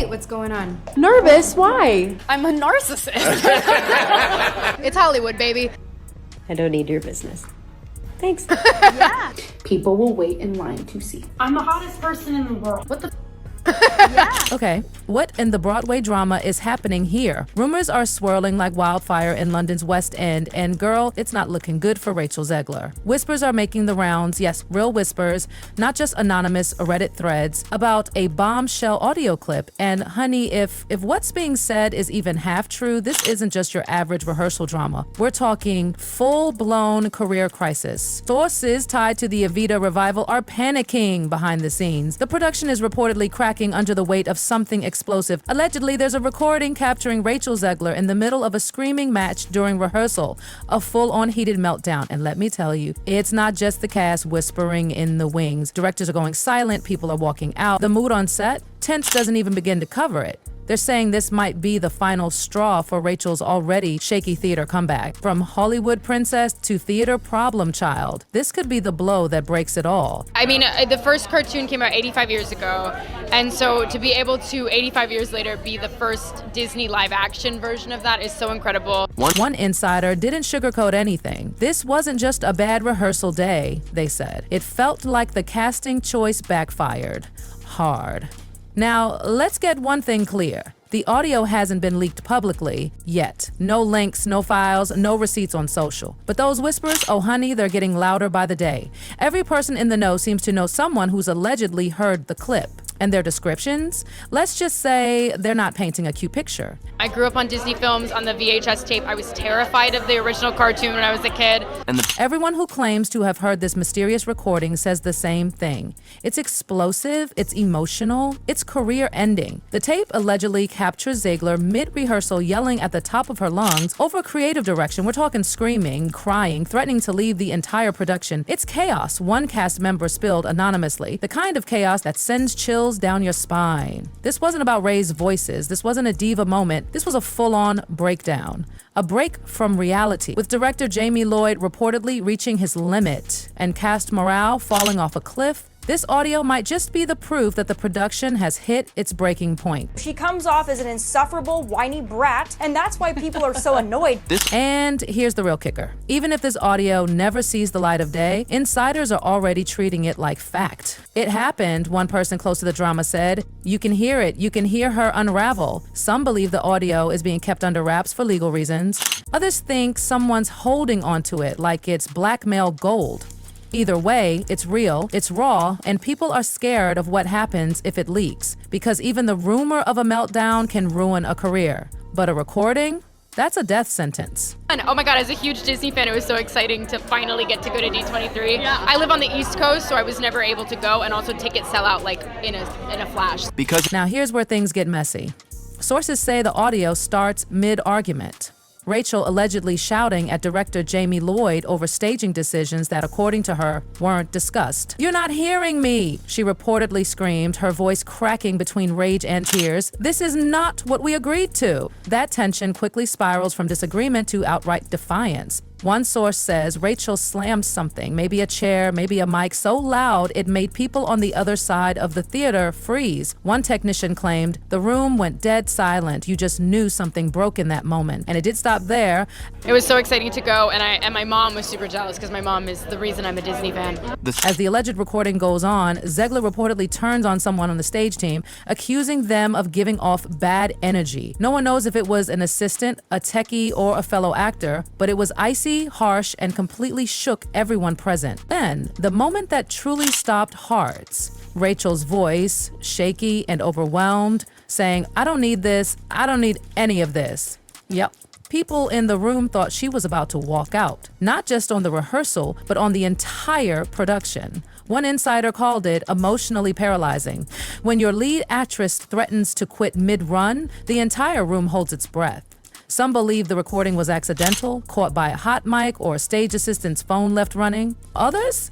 Hey, what's going on? Nervous? Why? I'm a narcissist. It's Hollywood, baby. I don't need your business. Thanks. Yeah. People will wait in line to see. I'm the hottest person in the world. What the Okay, what in the Broadway drama is happening here? Rumors are swirling like wildfire in London's West End, and girl, it's not looking good for Rachel Zegler. Whispers are making the rounds, yes, real whispers, not just anonymous Reddit threads, about a bombshell audio clip. And honey, if what's being said is even half true, this isn't just your average rehearsal drama. We're talking full-blown career crisis. Sources tied to the Evita revival are panicking behind the scenes. The production is reportedly cracking under the weight of something explosive. Allegedly, there's a recording capturing Rachel Zegler in the middle of a screaming match during rehearsal, a full-on heated meltdown. And let me tell you, it's not just the cast whispering in the wings. Directors are going silent, people are walking out. The mood on set, tense doesn't even begin to cover it. They're saying this might be the final straw for Rachel's already shaky theater comeback. From Hollywood princess to theater problem child, this could be the blow that breaks it all. I mean, the first cartoon came out 85 years ago, and so to be able to, 85 years later, be the first Disney live-action version of that is so incredible. One insider didn't sugarcoat anything. This wasn't just a bad rehearsal day, they said. It felt like the casting choice backfired hard. Now, let's get one thing clear. The audio hasn't been leaked publicly yet. No links, no files, no receipts on social. But those whispers, oh honey, they're getting louder by the day. Every person in the know seems to know someone who's allegedly heard the clip. And their descriptions, let's just say they're not painting a cute picture. I grew up on Disney films on the VHS tape. I was terrified of the original cartoon when I was a kid. Everyone who claims to have heard this mysterious recording says the same thing. It's explosive, it's emotional, it's career-ending. The tape allegedly captures Zegler mid-rehearsal yelling at the top of her lungs over creative direction. We're talking screaming, crying, threatening to leave the entire production. It's chaos, one cast member spilled anonymously. The kind of chaos that sends chills down your spine. This wasn't about raised voices. This wasn't a diva moment. This was a full-on breakdown. A break from reality, with director Jamie Lloyd reportedly reaching his limit and cast morale falling off a cliff. This audio might just be the proof that the production has hit its breaking point. She comes off as an insufferable, whiny brat, and that's why people are so annoyed. And here's the real kicker. Even if this audio never sees the light of day, insiders are already treating it like fact. It happened, one person close to the drama said. You can hear it. You can hear her unravel. Some believe the audio is being kept under wraps for legal reasons. Others think someone's holding onto it like it's blackmail gold. Either way, it's real, it's raw, and people are scared of what happens if it leaks, because even the rumor of a meltdown can ruin a career. But a recording? That's a death sentence. And oh my God, as a huge Disney fan, it was so exciting to finally get to go to D23. Yeah. I live on the East Coast, so I was never able to go, and also tickets sell out like in a flash. Now here's where things get messy. Sources say the audio starts mid-argument. Rachel allegedly shouting at director Jamie Lloyd over staging decisions that, according to her, weren't discussed. "You're not hearing me," she reportedly screamed, her voice cracking between rage and tears. "This is not what we agreed to." That tension quickly spirals from disagreement to outright defiance. One source says Rachel slammed something, maybe a chair, maybe a mic, so loud it made people on the other side of the theater freeze. One technician claimed, "The room went dead silent. You just knew something broke in that moment." And it did stop there. It was so exciting to go, and my mom was super jealous because my mom is the reason I'm a Disney fan. As the alleged recording goes on, Zegler reportedly turns on someone on the stage team, accusing them of giving off bad energy. No one knows if it was an assistant, a techie, or a fellow actor, but it was icy, harsh, and completely shook everyone present. Then, the moment that truly stopped hearts, Rachel's voice, shaky and overwhelmed, saying, "I don't need this, I don't need any of this." Yep. People in the room thought she was about to walk out, not just on the rehearsal, but on the entire production. One insider called it emotionally paralyzing. When your lead actress threatens to quit mid-run, the entire room holds its breath. Some believe the recording was accidental, caught by a hot mic or a stage assistant's phone left running. Others?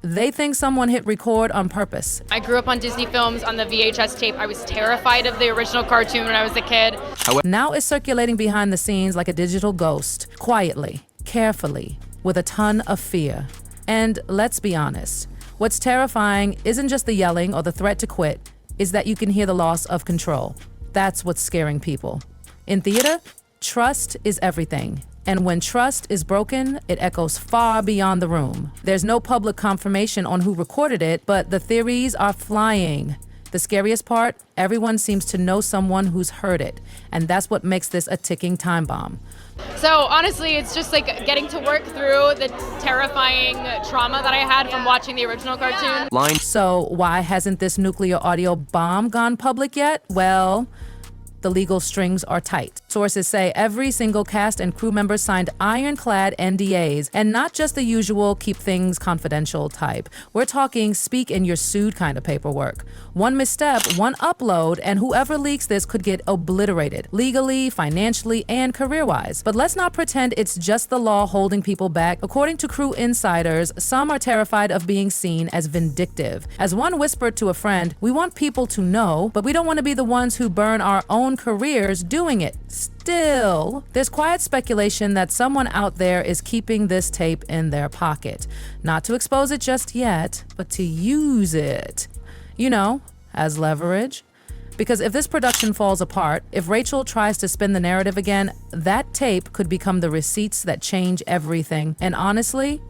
They think someone hit record on purpose. I grew up on Disney films on the VHS tape. I was terrified of the original cartoon when I was a kid. Now it's circulating behind the scenes like a digital ghost, quietly, carefully, with a ton of fear. And let's be honest, what's terrifying isn't just the yelling or the threat to quit, is that you can hear the loss of control. That's what's scaring people. In theater, trust is everything. And when trust is broken, it echoes far beyond the room. There's no public confirmation on who recorded it, but the theories are flying. The scariest part, everyone seems to know someone who's heard it. And that's what makes this a ticking time bomb. So honestly, it's just like getting to work through the terrifying trauma that I had from watching the original cartoon. So why hasn't this nuclear audio bomb gone public yet? Well, the legal strings are tight. Sources say every single cast and crew member signed ironclad NDAs, and not just the usual keep things confidential type. We're talking speak and you're sued kind of paperwork. One misstep, one upload, and whoever leaks this could get obliterated, legally, financially, and career-wise. But let's not pretend it's just the law holding people back. According to crew insiders, some are terrified of being seen as vindictive. As one whispered to a friend, we want people to know, but we don't want to be the ones who burn our own careers doing it. Still, there's quiet speculation that someone out there is keeping this tape in their pocket. Not to expose it just yet, but to use it, you know, as leverage. Because if this production falls apart, if Rachel tries to spin the narrative again, that tape could become the receipts that change everything. And honestly,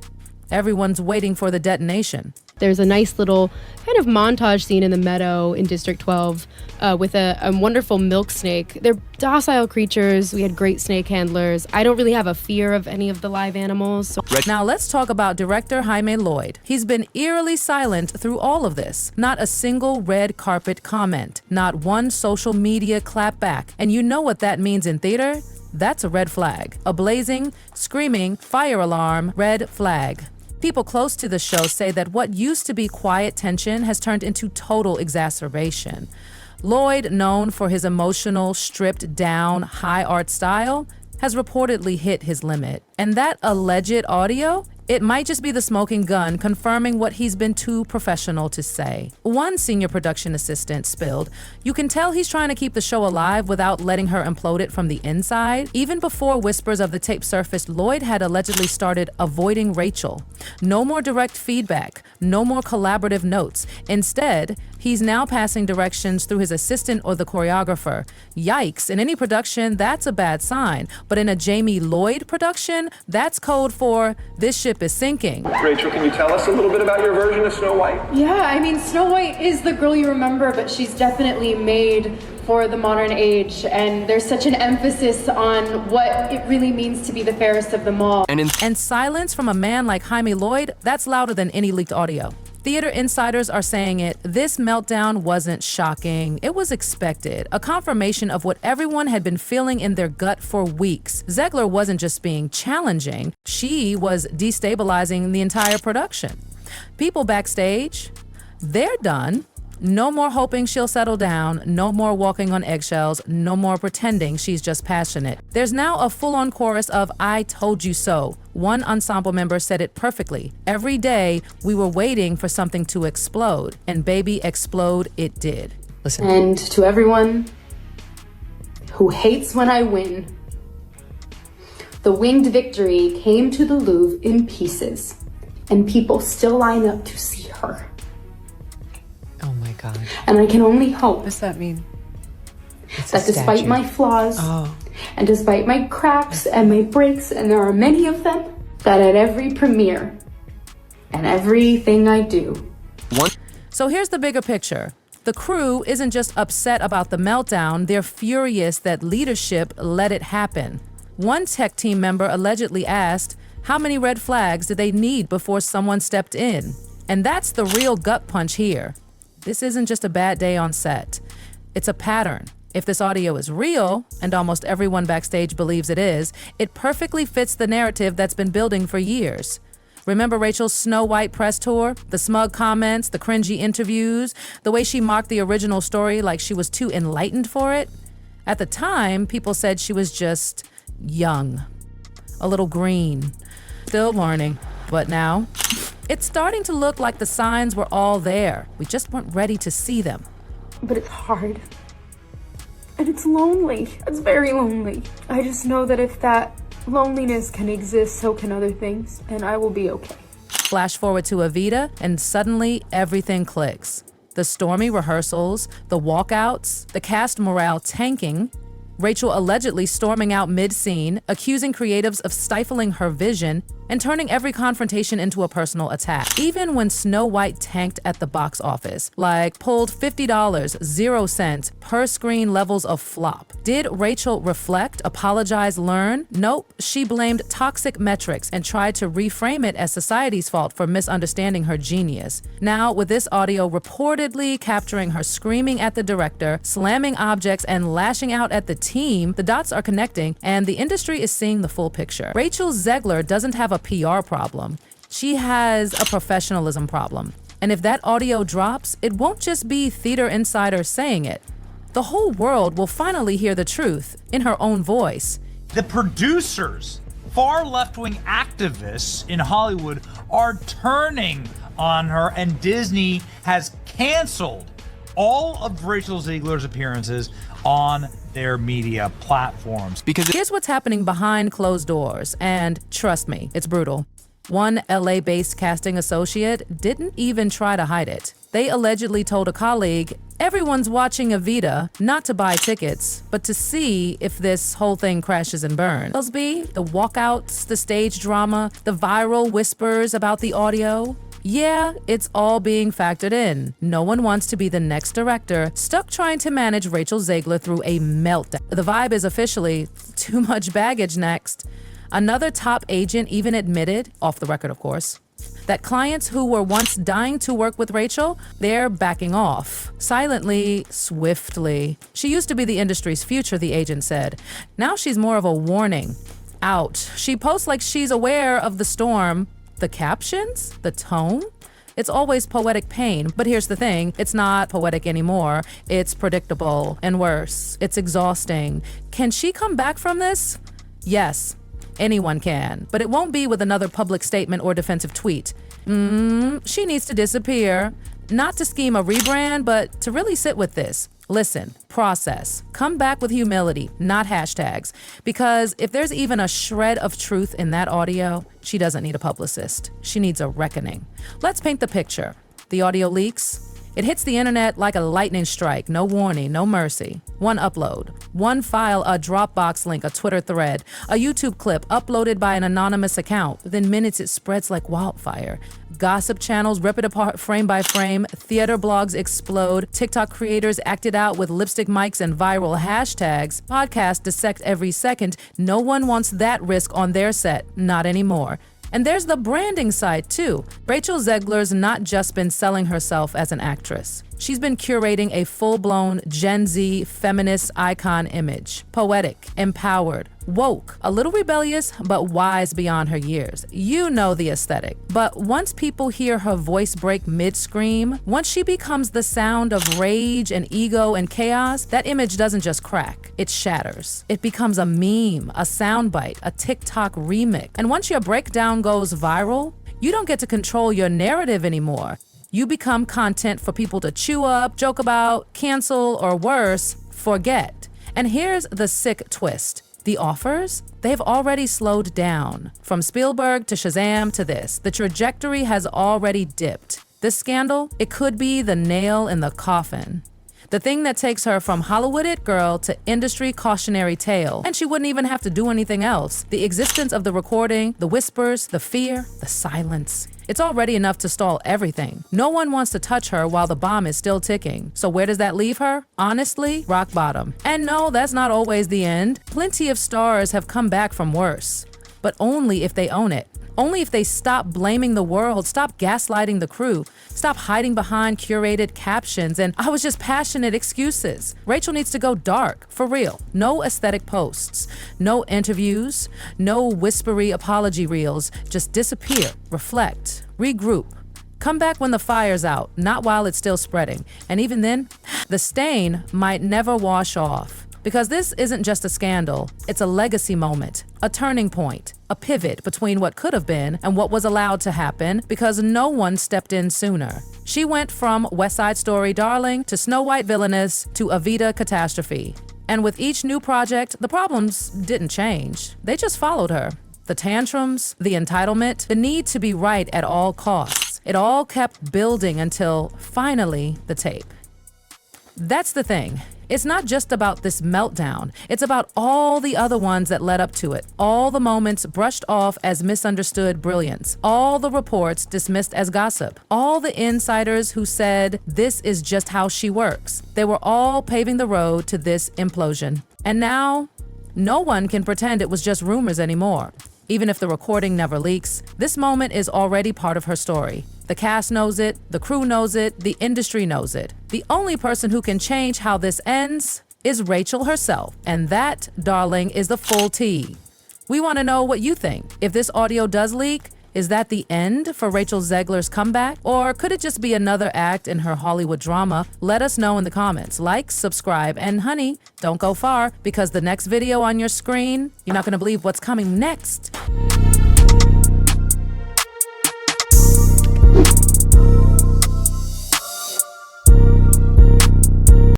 everyone's waiting for the detonation. There's a nice little kind of montage scene in the meadow in District 12 with a wonderful milk snake. They're docile creatures. We had great snake handlers. I don't really have a fear of any of the live animals. So. Now let's talk about director Jaime Lloyd. He's been eerily silent through all of this. Not a single red carpet comment. Not one social media clap back. And you know what that means in theater? That's a red flag. A blazing, screaming, fire alarm, red flag. People close to the show say that what used to be quiet tension has turned into total exacerbation. Lloyd, known for his emotional, stripped-down, high art style, has reportedly hit his limit. And that alleged audio? It might just be the smoking gun confirming what he's been too professional to say. One senior production assistant spilled, "You can tell he's trying to keep the show alive without letting her implode it from the inside." Even before whispers of the tape surfaced, Lloyd had allegedly started avoiding Rachel. No more direct feedback, no more collaborative notes. Instead, he's now passing directions through his assistant or the choreographer. Yikes, in any production, that's a bad sign. But in a Jamie Lloyd production, that's code for this ship is sinking. Rachel, can you tell us a little bit about your version of Snow White? Yeah, I mean, Snow White is the girl you remember, but she's definitely made for the modern age, and there's such an emphasis on what it really means to be the fairest of them all. And silence from a man like Jaime Lloyd, that's louder than any leaked audio. Theater insiders are saying it. This meltdown wasn't shocking. It was expected. A confirmation of what everyone had been feeling in their gut for weeks. Zegler wasn't just being challenging. She was destabilizing the entire production. People backstage, they're done. No more hoping she'll settle down, no more walking on eggshells, no more pretending she's just passionate. There's now a full-on chorus of "I told you so." One ensemble member said it perfectly. Every day, we were waiting for something to explode, and baby, explode it did. Listen. And to everyone who hates when I win, the winged victory came to the Louvre in pieces, and people still line up to see her. Oh my God. And I can only hope. What does that mean? That despite my flaws, and despite my cracks and my breaks, and there are many of them, that at every premiere and everything I do. So here's the bigger picture. The crew isn't just upset about the meltdown, they're furious that leadership let it happen. One tech team member allegedly asked, how many red flags did they need before someone stepped in? And that's the real gut punch here. This isn't just a bad day on set. It's a pattern. If this audio is real, and almost everyone backstage believes it is, it perfectly fits the narrative that's been building for years. Remember Rachel's Snow White press tour? The smug comments, the cringy interviews, the way she mocked the original story like she was too enlightened for it? At the time, people said she was just young, a little green, still learning. But now, it's starting to look like the signs were all there. We just weren't ready to see them. But it's hard. And it's lonely. It's very lonely. I just know that if that loneliness can exist, so can other things, and I will be okay. Flash forward to Evita, and suddenly everything clicks. The stormy rehearsals, the walkouts, the cast morale tanking, Rachel allegedly storming out mid-scene, accusing creatives of stifling her vision, and turning every confrontation into a personal attack. Even when Snow White tanked at the box office, like pulled $50, 0 cents per screen levels of flop. Did Rachel reflect, apologize, learn? Nope, she blamed toxic metrics and tried to reframe it as society's fault for misunderstanding her genius. Now, with this audio reportedly capturing her screaming at the director, slamming objects, and lashing out at the team, the dots are connecting and the industry is seeing the full picture. Rachel Zegler doesn't have a PR problem. She has a professionalism problem. And if that audio drops, it won't just be theater insiders saying it. The whole world will finally hear the truth in her own voice. The producers, far left-wing activists in Hollywood, are turning on her, and Disney has canceled all of Rachel Zegler's appearances on their media platforms. Because here's what's happening behind closed doors, and trust me, it's brutal. One LA-based casting associate didn't even try to hide it. They allegedly told a colleague, everyone's watching Evita, not to buy tickets, but to see if this whole thing crashes and burns. The walkouts, the stage drama, the viral whispers about the audio. Yeah, it's all being factored in. No one wants to be the next director stuck trying to manage Rachel Zegler through a meltdown. The vibe is officially too much baggage next. Another top agent even admitted, off the record of course, that clients who were once dying to work with Rachel, they're backing off. Silently, swiftly. She used to be the industry's future, the agent said. Now she's more of a warning. Out. She posts like she's aware of the storm. The captions? The tone? It's always poetic pain, but here's the thing, it's not poetic anymore. It's predictable and worse. It's exhausting. Can she come back from this? Yes, anyone can, but it won't be with another public statement or defensive tweet. She needs to disappear. Not to scheme a rebrand, but to really sit with this. Listen, process, come back with humility, not hashtags. Because if there's even a shred of truth in that audio, she doesn't need a publicist. She needs a reckoning. Let's paint the picture. The audio leaks. It hits the internet like a lightning strike, no warning, no mercy. One upload, one file, a Dropbox link, a Twitter thread, a YouTube clip uploaded by an anonymous account. Within minutes, it spreads like wildfire. Gossip channels rip it apart frame by frame, theater blogs explode, TikTok creators act it out with lipstick mics and viral hashtags, podcasts dissect every second. No one wants that risk on their set, not anymore. And there's the branding side too. Rachel Zegler's not just been selling herself as an actress. She's been curating a full-blown Gen Z feminist icon image. Poetic, empowered, woke, a little rebellious, but wise beyond her years. You know the aesthetic. But once people hear her voice break mid-scream, once she becomes the sound of rage and ego and chaos, that image doesn't just crack, it shatters. It becomes a meme, a soundbite, a TikTok remix. And once your breakdown goes viral, you don't get to control your narrative anymore. You become content for people to chew up, joke about, cancel, or worse, forget. And here's the sick twist. The offers, they've already slowed down. From Spielberg to Shazam to this, the trajectory has already dipped. This scandal, it could be the nail in the coffin. The thing that takes her from Hollywood it girl to industry cautionary tale. And she wouldn't even have to do anything else. The existence of the recording, the whispers, the fear, the silence. It's already enough to stall everything. No one wants to touch her while the bomb is still ticking. So where does that leave her? Honestly, rock bottom. And no, that's not always the end. Plenty of stars have come back from worse. But only if they own it. Only if they stop blaming the world, stop gaslighting the crew, stop hiding behind curated captions and "I was just passionate" excuses. Rachel needs to go dark, for real. No aesthetic posts, no interviews, no whispery apology reels. Just disappear, reflect, regroup. Come back when the fire's out, not while it's still spreading. And even then, the stain might never wash off. Because this isn't just a scandal, it's a legacy moment, a turning point, a pivot between what could have been and what was allowed to happen because no one stepped in sooner. She went from West Side Story darling to Snow White villainous to Evita catastrophe. And with each new project, the problems didn't change. They just followed her. The tantrums, the entitlement, the need to be right at all costs. It all kept building until finally the tape. That's the thing. It's not just about this meltdown. It's about all the other ones that led up to it. All the moments brushed off as misunderstood brilliance. All the reports dismissed as gossip. All the insiders who said this is just how she works. They were all paving the road to this implosion. And now, no one can pretend it was just rumors anymore. Even if the recording never leaks, this moment is already part of her story. The cast knows it, the crew knows it, the industry knows it. The only person who can change how this ends is Rachel herself. And that, darling, is the full tea. We want to know what you think. If this audio does leak, is that the end for Rachel Zegler's comeback? Or could it just be another act in her Hollywood drama? Let us know in the comments. Like, subscribe, and honey, don't go far, because the next video on your screen, you're not going to believe what's coming next.